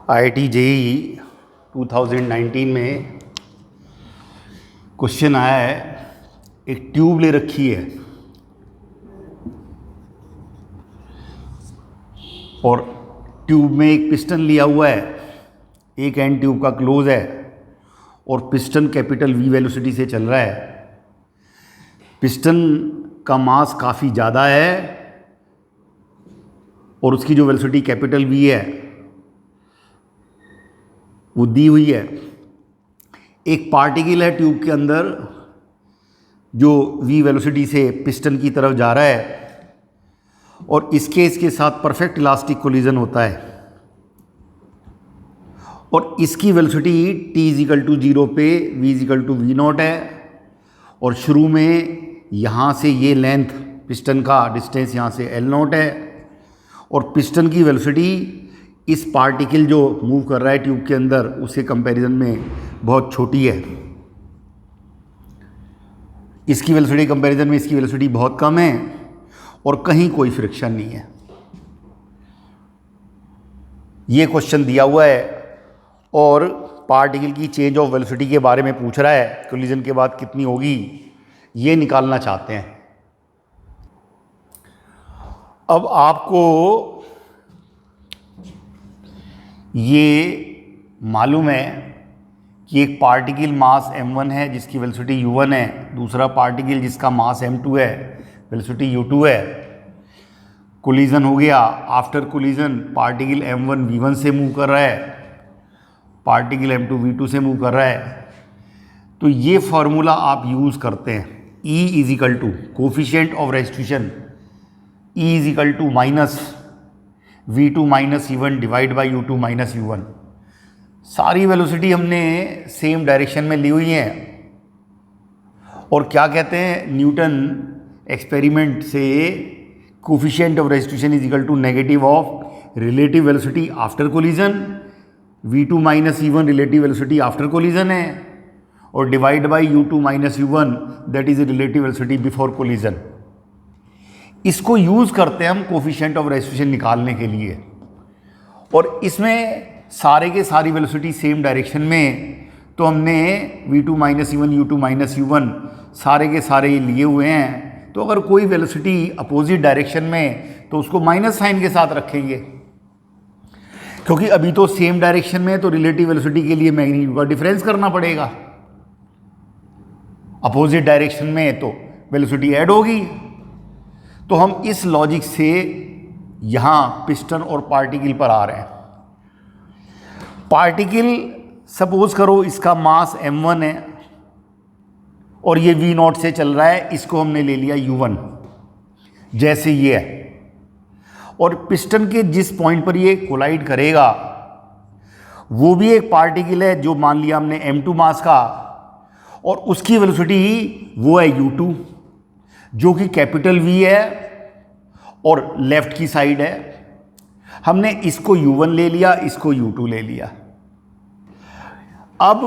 IIT JEE 2019 में question आया है। एक ट्यूब ले रखी है और ट्यूब में एक पिस्टन लिया हुआ है, एक एंड ट्यूब का क्लोज है और पिस्टन कैपिटल V वेलोसिटी से चल रहा है। पिस्टन का मास काफ़ी ज़्यादा है और उसकी जो वेलोसिटी कैपिटल V है वो दी हुई है। एक पार्टिकल है ट्यूब के अंदर जो V वेलोसिटी से पिस्टन की तरफ जा रहा है और इसके साथ परफेक्ट इलास्टिक कोलिजन होता है और इसकी वेलोसिटी t=0 पे v=v0 है और शुरू में यहाँ से ये लेंथ पिस्टन का डिस्टेंस यहाँ से L0 है और पिस्टन की वेलोसिटी इस पार्टिकल जो मूव कर रहा है ट्यूब के अंदर उसके कंपैरिजन में बहुत छोटी है। इसकी वेलोसिटी कंपैरिजन में इसकी वेलोसिटी बहुत कम है और कहीं कोई फ्रिक्शन नहीं है। ये क्वेश्चन दिया हुआ है और पार्टिकल की चेंज ऑफ वेलोसिटी के बारे में पूछ रहा है, कोलिजन के बाद कितनी होगी ये निकालना चाहते हैं। अब आपको ये मालूम है कि एक पार्टिकल मास m1 है जिसकी वेलोसिटी u1 है, दूसरा पार्टिकल जिसका मास m2 है वेलोसिटी u2 है। कोलिजन हो गया। After collision particle m1 v1 से मूव कर रहा है, पार्टिकल m2 v2 से मूव कर रहा है। तो ये फार्मूला आप यूज़ करते हैं, E coefficient of restitution E minus v2 minus u1 divide by u2 minus u1। सारी वेलोसिटी हमने सेम डायरेक्शन में ली हुई है और क्या कहते हैं न्यूटन एक्सपेरिमेंट से coefficient of restitution is equal to negative of relative velocity after collision. v2 minus u1 relative velocity after collision है और divide by u2 minus u1 that is relative velocity before collision. इसको use करते हैं हम coefficient of restitution निकालने के लिए और इसमें सारे के सारी वेलोसिटी सेम डायरेक्शन में, तो हमने v2 minus u1 u2 minus u1 सारे के सारे लिए हुए हैं। तो अगर कोई वेलोसिटी अपोजिट डायरेक्शन में तो उसको माइनस साइन के साथ रखेंगे क्योंकि अभी तो सेम डायरेक्शन में, तो रिलेटिव वेलोसिटी के लिए मैग्नीट्यूड का डिफरेंस करना पड़ेगा। अपोजिट डायरेक्शन में तो वेलोसिटी ऐड होगी। तो हम इस लॉजिक से यहाँ पिस्टन और पार्टिकल पर आ रहे हैं। पार्टिकल सपोज करो इसका मास m1 है और ये v0 से चल रहा है, इसको हमने ले लिया u1 जैसे ये है और पिस्टन के जिस पॉइंट पर ये कोलाइड करेगा वो भी एक पार्टिकल है जो मान लिया हमने m2 मास का और उसकी वेलोसिटी वो है u2 जो कि कैपिटल V है और लेफ्ट की साइड है। हमने इसको u1 ले लिया, इसको u2 ले लिया। अब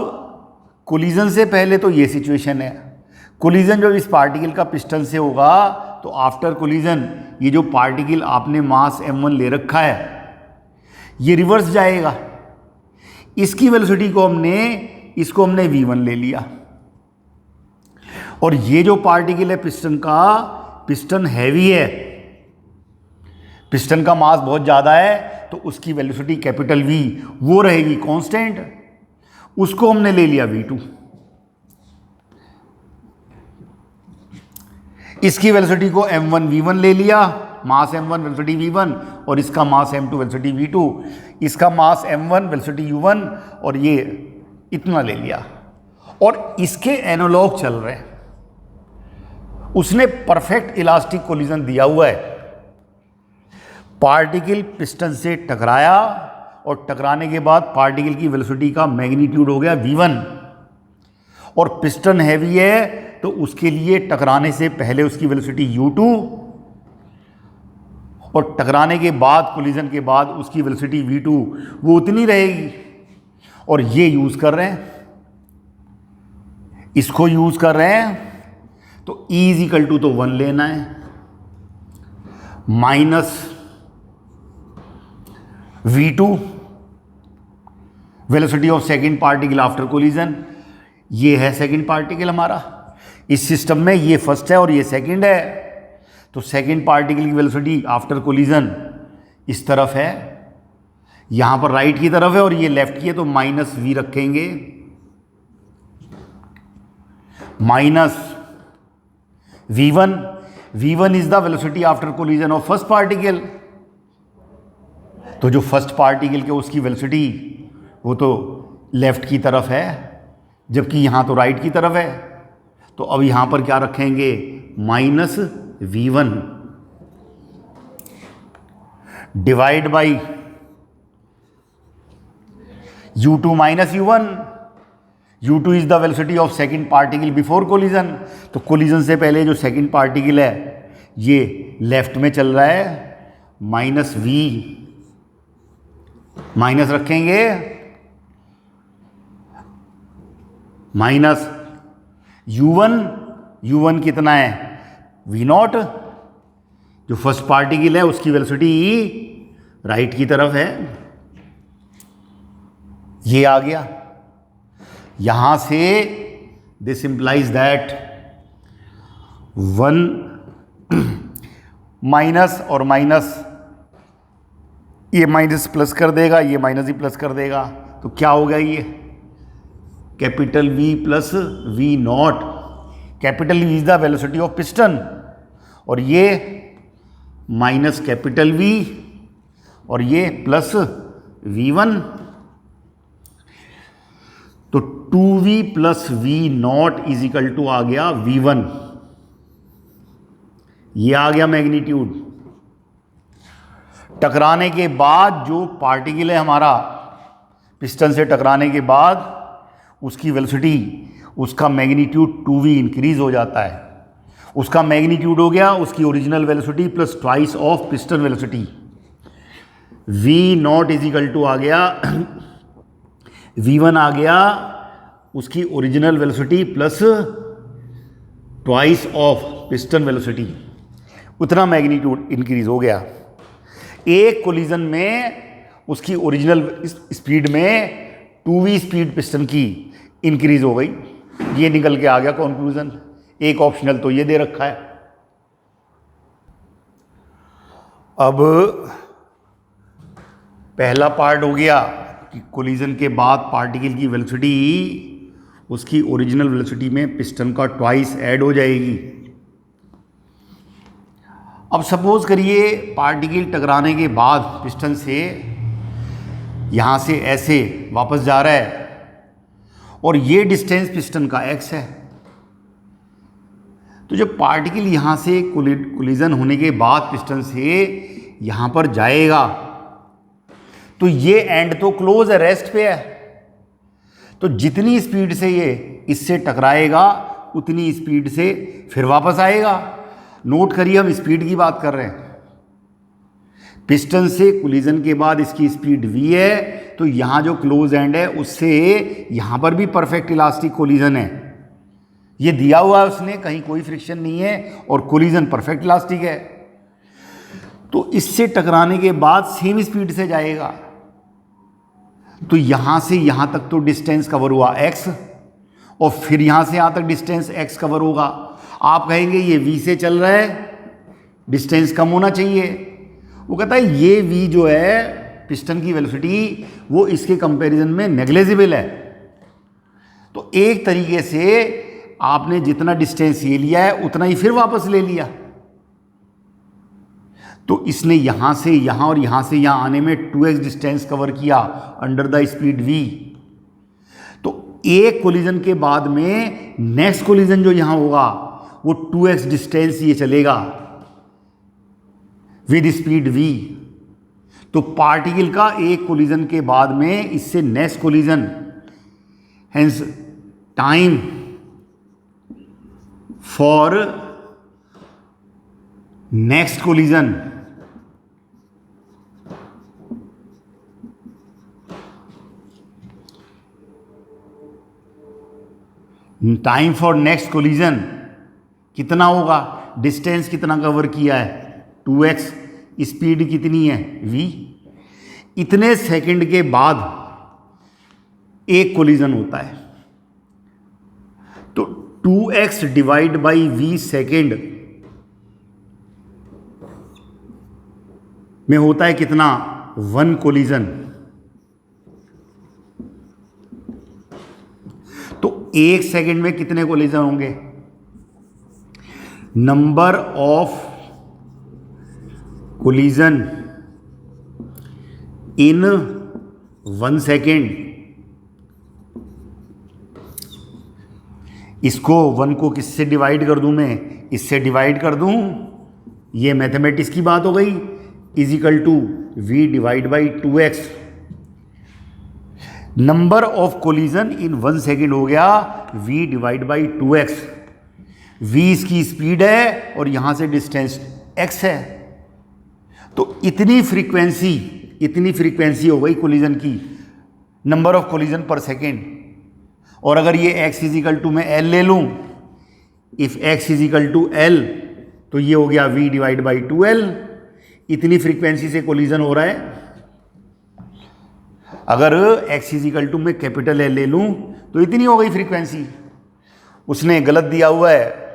कोलिजन से पहले तो ये सिचुएशन है। कोलिजन जब इस पार्टिकल का पिस्टन से होगा तो आफ्टर कोलिजन ये जो पार्टिकल आपने मास m1 ले रखा है ये रिवर्स जाएगा। इसकी वेलोसिटी को इसको हमने v1 ले लिया और ये जो पार्टिकल है पिस्टन का, पिस्टन हैवी है, पिस्टन का मास बहुत ज़्यादा है तो उसकी वेलोसिटी कैपिटल V वो रहेगी कांस्टेंट, उसको हमने ले लिया v2। इसकी वेलोसिटी को m1 v1 ले लिया, मास m1 वेलोसिटी v1 और इसका मास m2 वेलोसिटी v2। इसका मास m1 वेलोसिटी u1 और ये इतना ले लिया और इसके एनालॉग चल रहे हैं। उसने परफेक्ट इलास्टिक कोलिजन दिया हुआ है। पार्टिकल पिस्टन से टकराया और टकराने के बाद पार्टिकल की वेलोसिटी का मैग्नीट्यूड हो गया v1 और पिस्टन हैवी है तो उसके लिए टकराने से पहले उसकी वेलोसिटी u2 और टकराने के बाद कोलिजन के बाद उसकी वेलोसिटी v2 वो उतनी रहेगी और ये यूज़ कर रहे हैं, इसको यूज़ कर रहे हैं। तो E तो 1 लेना है minus v2 velocity of second particle after collision, ये है सेकंड पार्टिकल हमारा। इस सिस्टम में ये फर्स्ट है और ये सेकंड है, तो सेकंड पार्टिकल की वेलोसिटी आफ्टर कोलिजन इस तरफ है, यहां पर राइट की तरफ है और ये लेफ्ट की है, तो माइनस v रखेंगे, minus v1। v1 is the velocity after collision of first particle, तो जो फर्स्ट पार्टिकल के उसकी वेलोसिटी वो तो लेफ्ट की तरफ है, जबकि यहां तो राइट की तरफ है, तो अब यहां पर क्या रखेंगे, minus v1 divide by u2 minus u1। u2 is the velocity of second particle before collision, तो कोलिजन से पहले जो सेकंड पार्टिकल है ये लेफ्ट में चल रहा है, माइनस v, माइनस रखेंगे, माइनस u1 कितना है, v0, जो फर्स्ट पार्टिकल है उसकी वेलोसिटी राइट की तरफ है, ये आ गया। यहां से दिस इंप्लाइज दैट 1 माइनस और माइनस, ये माइनस प्लस कर देगा, ये माइनस ही प्लस कर देगा, तो क्या होगा, ये capital V plus v0। Capital V is the velocity of piston, और ये माइनस कैपिटल V और ये प्लस v1, तो 2v plus v0 is equal to आ गया v1, ये आ गया मैग्नीट्यूड। टकराने के बाद जो पार्टिकल है हमारा, पिस्टन से टकराने के बाद उसकी वेलोसिटी, उसका मैग्नीट्यूड 2v इंक्रीज हो जाता है, उसका मैग्नीट्यूड हो गया उसकी original velocity plus twice of piston velocity. v0 is equal to आ गया v1 आ गया उसकी original velocity plus twice of piston velocity, उतना मैग्नीट्यूड इंक्रीज हो गया। एक कोलिजन में उसकी ओरिजिनल स्पीड में 2v स्पीड पिस्टन की इंक्रीज हो गई, ये निकल के आ गया कंक्लूजन। एक ऑप्शनल तो ये दे रखा है। अब पहला पार्ट हो गया कि कोलिजन के बाद पार्टिकल की वेलोसिटी उसकी ओरिजिनल वेलोसिटी में पिस्टन का ट्वाइस ऐड हो जाएगी। अब सपोज करिए पार्टिकल टकराने के बाद पिस्टन से यहाँ से ऐसे वापस जा रहा है और ये डिस्टेंस पिस्टन का x है, तो जब पार्टिकल यहाँ से कोलिजन होने के बाद पिस्टन से यहाँ पर जाएगा तो ये एंड तो क्लोज है, रेस्ट पे है, तो जितनी स्पीड से ये इससे टकराएगा उतनी स्पीड से फिर वापस आएगा। नोट करिए हम स्पीड की बात कर रहे हैं, पिस्टन से कोलिजन के बाद इसकी स्पीड v है, तो यहाँ जो क्लोज एंड है उससे यहाँ पर भी परफेक्ट इलास्टिक कोलिजन है, ये दिया हुआ है उसने, कहीं कोई फ्रिक्शन नहीं है और कोलिजन परफेक्ट इलास्टिक है, तो इससे टकराने के बाद सेम स्पीड से जाएगा, तो यहाँ से यहाँ तक तो डिस्टेंस कवर हुआ x और फिर यहाँ से यहाँ तक डिस्टेंस x कवर होगा। आप कहेंगे ये v से चल रहा है, डिस्टेंस कम होना चाहिए, वो कहता है ये v जो है पिस्टन की वेलोसिटी वो इसके कंपैरिजन में नेग्लिजिबल है, तो एक तरीके से आपने जितना डिस्टेंस ये लिया है उतना ही फिर वापस ले लिया, तो इसने यहाँ से यहाँ और यहाँ से यहाँ आने में 2x डिस्टेंस कवर किया अंडर द स्पीड v। तो एक कोलिजन के बाद में नेक्स्ट कोलिजन जो यहाँ होगा वो 2x डिस्टेंस ये चलेगा विद स्पीड v, तो पार्टिकल का एक कोलिजन के बाद में इससे next collision, hence time for next collision time for next collision कितना होगा, डिस्टेंस कितना कवर किया है 2x, स्पीड कितनी है v, इतने सेकंड के बाद एक कोलिजन होता है। तो 2x divide by v second में होता है कितना? 1 कोलिजन। तो 1 सेकेंड में कितने कोलिजन होंगे? Number of collision in 1 second, इसको 1 को किससे डिवाइड कर दूं मैं? इससे डिवाइड कर दूं, ये मैथमेटिक्स की बात हो गई, is equal to v divide by 2x। Number of collision in 1 second हो गया v divide by 2x। v इसकी स्पीड है और यहां से डिस्टेंस x है। तो इतनी फ्रीक्वेंसी हो गई कोलिजन की, number of collision per second. और अगर ये x इज इक्वल टू मैं l ले लूं, if x is equal to l, तो ये हो गया v डिवाइड बाई 2l। इतनी फ्रीक्वेंसी से कोलिजन हो रहा है। अगर x इज इक्वल टू मैं कैपिटल L ले लूं तो इतनी हो गई फ्रीक्वेंसी। उसने गलत दिया हुआ है,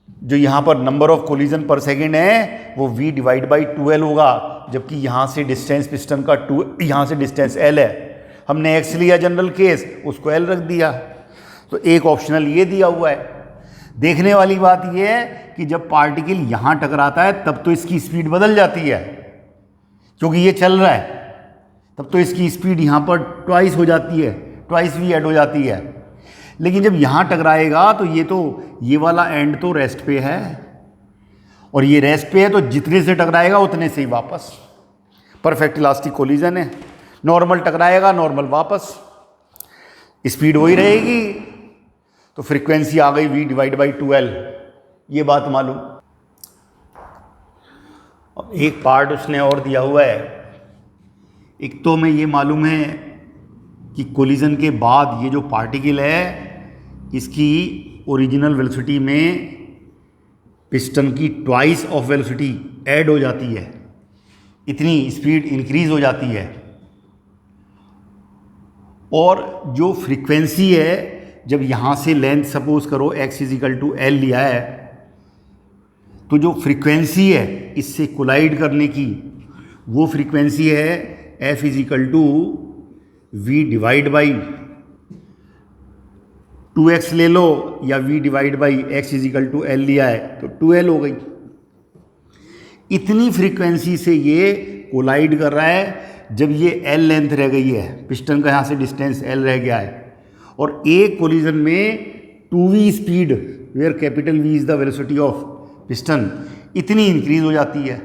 जो यहां पर number of collision per second है वो v डिवाइड बाई 2l होगा, जबकि यहां से डिस्टेंस पिस्टन का यहां से डिस्टेंस l है। हमने x लिया जनरल केस, उसको l रख दिया। तो एक ऑप्शनल ये दिया हुआ है। देखने वाली बात यह है कि जब पार्टिकल यहां टकराता है तब तो इसकी स्पीड बदल जाती है, क्योंकि ये चल रहा है, तब तो इसकी स्पीड यहां पर ट्वाइस हो जाती है, ट्वाइस भी ऐड हो जाती है। लेकिन जब यहां टकराएगा तो ये वाला एंड तो रेस्ट पे है, और ये रेस्ट पे है, तो जितने से टकराएगा उतने से ही वापस। परफेक्ट इलास्टिक कोलिजन है। नॉर्मल टकराएगा, नॉर्मल वापस, स्पीड वही रहेगी। तो फ्रीक्वेंसी आ गई v डिवाइड बाई 2l, ये बात मालूम। अब एक पार्ट उसने और दिया हुआ है। एक तो हमें ये मालूम है कि कोलिजन के बाद ये जो पार्टिकल है इसकी ओरिजिनल वेलोसिटी में पिस्टन की ट्वाइस ऑफ वेलोसिटी ऐड हो जाती है, इतनी स्पीड इंक्रीज हो जाती है। और जो फ्रीक्वेंसी है, जब यहाँ से लेंथ सपोज करो x is equal to l लिया है, तो जो फ्रीक्वेंसी है इससे कोलाइड करने की, वो फ्रीक्वेंसी है f is equal to v divide by 2x ले लो, या v divide by x is equal to l लिया है तो 2l हो गई। इतनी फ्रीक्वेंसी से ये कोलाइड कर रहा है जब ये l लेंथ रह गई है, पिस्टन का यहाँ से डिस्टेंस l रह गया है, और एक कोलिजन में 2v speed where capital V is the velocity of piston, इतनी इंक्रीज हो जाती है।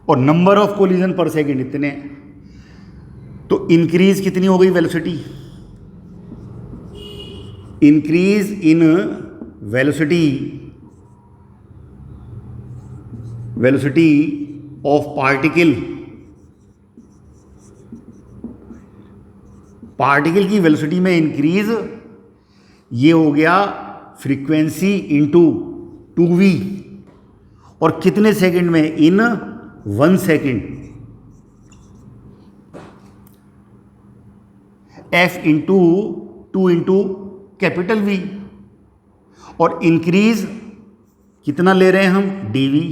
और number of collision per second इतने, तो इंक्रीज कितनी हो गई velocity? Increase in velocity of particle की वेलोसिटी में इंक्रीज, ये हो गया फ्रीक्वेंसी इंटू 2v, और कितने सेकंड में? इन 1 second. f into 2 into capital V, और इंक्रीज कितना ले रहे हैं हम? dv,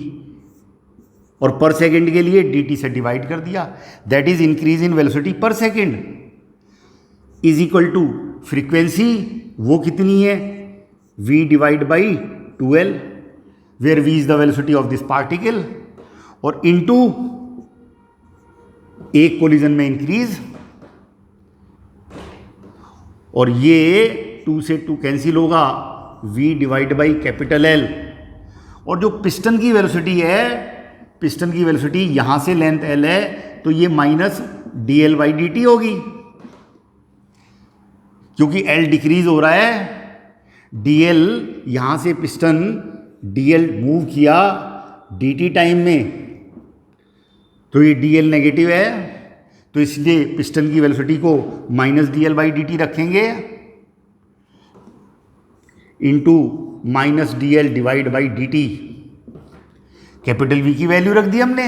और पर सेकंड के लिए dt से डिवाइड कर दिया, that is increase in velocity per second is equal to frequency, वो कितनी है? v divide by 2l, where v is the velocity of this particle, और इनटू एक कोलिजन में इंक्रीज, और ये 2 से 2 कैंसिल होगा, v divide by capital L। और जो पिस्टन की वेलोसिटी है, पिस्टन की वेलोसिटी यहां से लेंथ L है, तो ये माइनस dl बाई dt होगी, क्योंकि L डिक्रीज हो रहा है। dl यहां से पिस्टन dl मूव किया dt टाइम में, तो ये dl नेगेटिव है, तो इसलिए पिस्टन की वेलोसिटी को माइनस dl बाई dt रखेंगे into minus dl divide by dt। Capital V की वैल्यू रख दी हमने,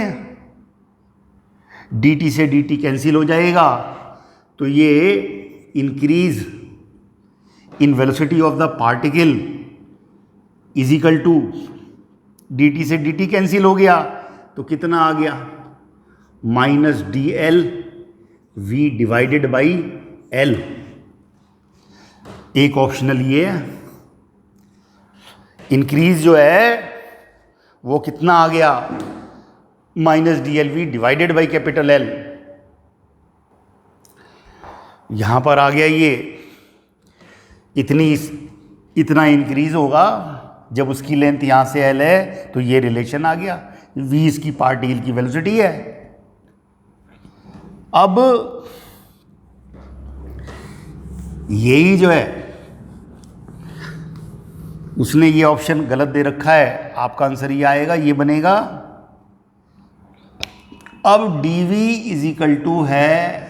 dt से dt कैंसिल हो जाएगा, तो ये increase in velocity of the particle is equal to d t से डी टी कैंसिल हो गया तो कितना आ गया, minus d l v divided by l. एक ऑप्शनल ये है, इंक्रीज जो है वो कितना आ गया, minus d l v divided by capital L. यहां पर आ गया ये इतना इंक्रीज होगा जब उसकी लेंथ यहां से एल है, तो ये रिलेशन आ गया, वी इसकी पार्टिकल की वेलोसिटी है। अब यही जो है उसने ये ऑप्शन गलत दे रखा है, आपका आंसर ये आएगा, ये बनेगा। अब dv इज इक्वल टू है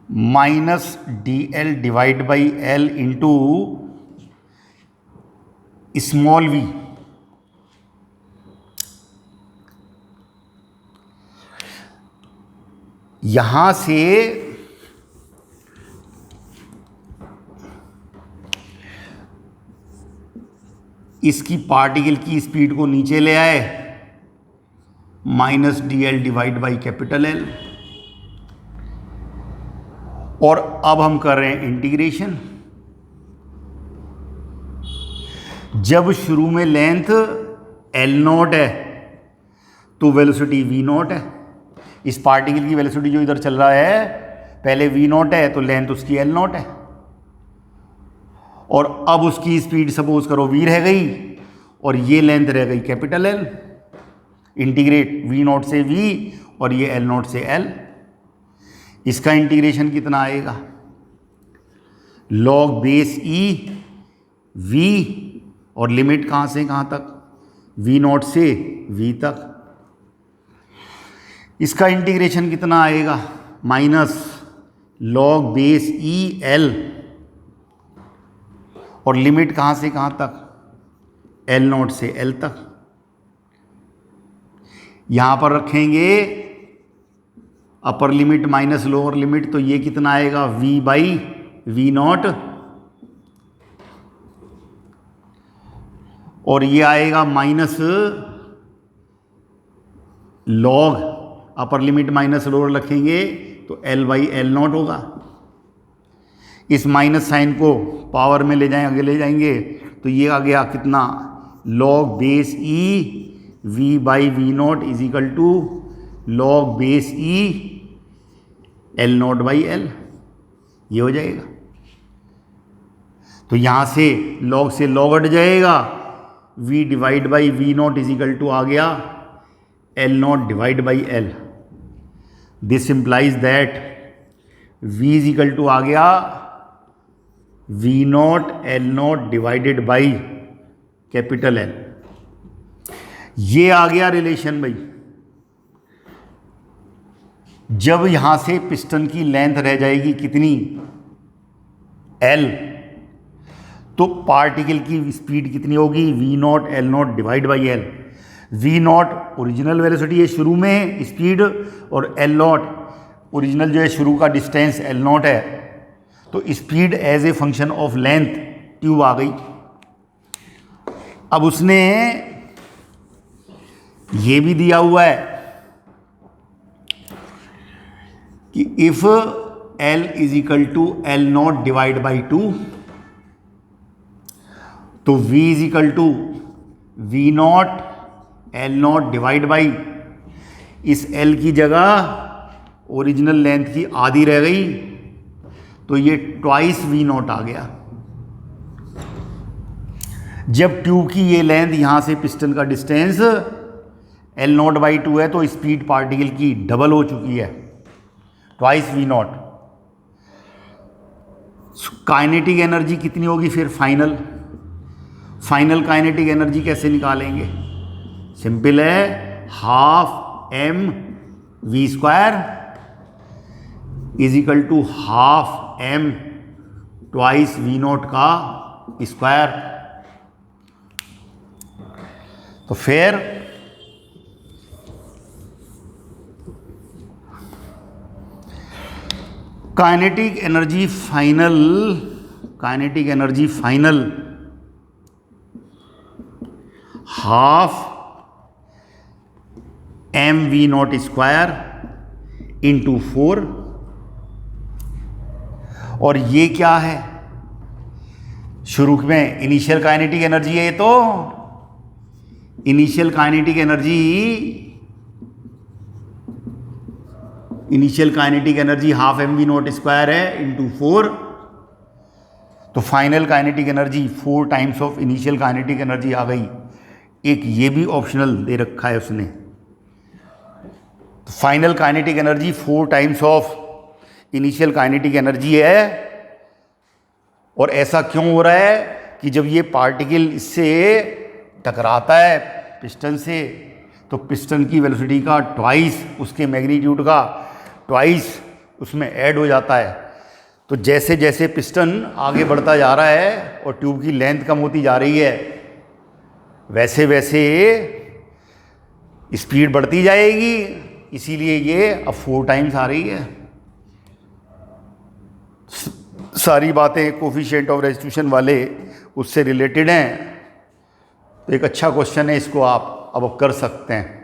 minus d L divide by L into small v। यहां से इसकी पार्टिकल की स्पीड को नीचे ले आए, minus d L divide by capital L, और अब हम कर रहे हैं इंटीग्रेशन। जब शुरू में लेंथ एल नॉट है तो वेलोसिटी वी नॉट है। इस पार्टिकल की वेलोसिटी जो इधर चल रहा है पहले वी नॉट है तो लेंथ उसकी एल नॉट है, और अब उसकी स्पीड सपोज करो v रह गई और ये लेंथ रह गई capital L। Integrate v not से v और ये L नॉट से L। इसका इंटीग्रेशन कितना आएगा, log बेस e v, और लिमिट कहाँ से कहाँ तक, v नॉट से v तक। इसका इंटीग्रेशन कितना आएगा, minus log base e L, और लिमिट कहाँ से कहाँ तक, एल नॉट से एल तक। यहां पर रखेंगे upper limit minus lower limit, तो ये कितना आएगा, v बाई वी नॉट, और ये आएगा minus log, upper limit minus lower रखेंगे तो एल बाई एल नॉट होगा। इस माइनस साइन को पावर में ले जाएं, आगे ले जाएंगे तो ये आ गया कितना, log base e v by we not is equal to log base e l not by l, ये हो जाएगा। तो यहां से लॉग हट जाएगा, v divide by we not is equal to आ गया L not divide by L. This implies that v is equal to आ गया V naught L naught divided by capital L. ये आ गया रिलेशन भाई। जब यहां से पिस्टन की लेंथ रह जाएगी कितनी, एल, तो पार्टिकल की स्पीड कितनी होगी, v naught L not divide by l. V not original velocity है शुरू में स्पीड, और एल नॉट ओरिजिनल जो है शुरू का डिस्टेंस एल नॉट है, तो speed as a function of length tube आ गई। अब उसने ये भी दिया हुआ है कि if L is equal to L not divide by 2, तो v is equal to V naught L not divide by, इस l की जगह ओरिजिनल लेंथ की आधी रह गई, तो ये ट्वाइस वी नॉट आ गया। जब ट्यूब की ये लेंथ यहां से पिस्टन का डिस्टेंस एल नॉट बाई 2 है, तो स्पीड पार्टिकल की डबल हो चुकी है, twice v not. Kinetic energy कितनी होगी फिर फाइनल काइनेटिक एनर्जी कैसे निकालेंगे, सिंपल है, half m v square is equal to half m twice v not का स्क्वायर। तो फिर kinetic energy final half mv0 square into 4। और ये क्या है, शुरू में इनिशियल काइनेटिक एनर्जी है, ये तो initial kinetic energy half mv0 square है इंटू 4। तो final kinetic energy 4 times of initial kinetic energy आ गई। एक ये भी ऑप्शनल दे रखा है उसने, final kinetic energy 4 times of initial kinetic energy है। और ऐसा क्यों हो रहा है कि जब ये पार्टिकल इससे टकराता है पिस्टन से, तो पिस्टन की वेलोसिटी का ट्वाइस, उसके मैग्नीट्यूड का ट्वाइस उसमें ऐड हो जाता है। तो जैसे जैसे पिस्टन आगे बढ़ता जा रहा है और ट्यूब की लेंथ कम होती जा रही है, वैसे वैसे स्पीड बढ़ती जाएगी, इसीलिए ये अब 4 टाइम्स आ रही है। सारी बातें कोफिशिएंट ऑफ रेस्टिट्यूशन वाले उससे रिलेटेड हैं। तो एक अच्छा क्वेश्चन है, इसको आप अब कर सकते हैं।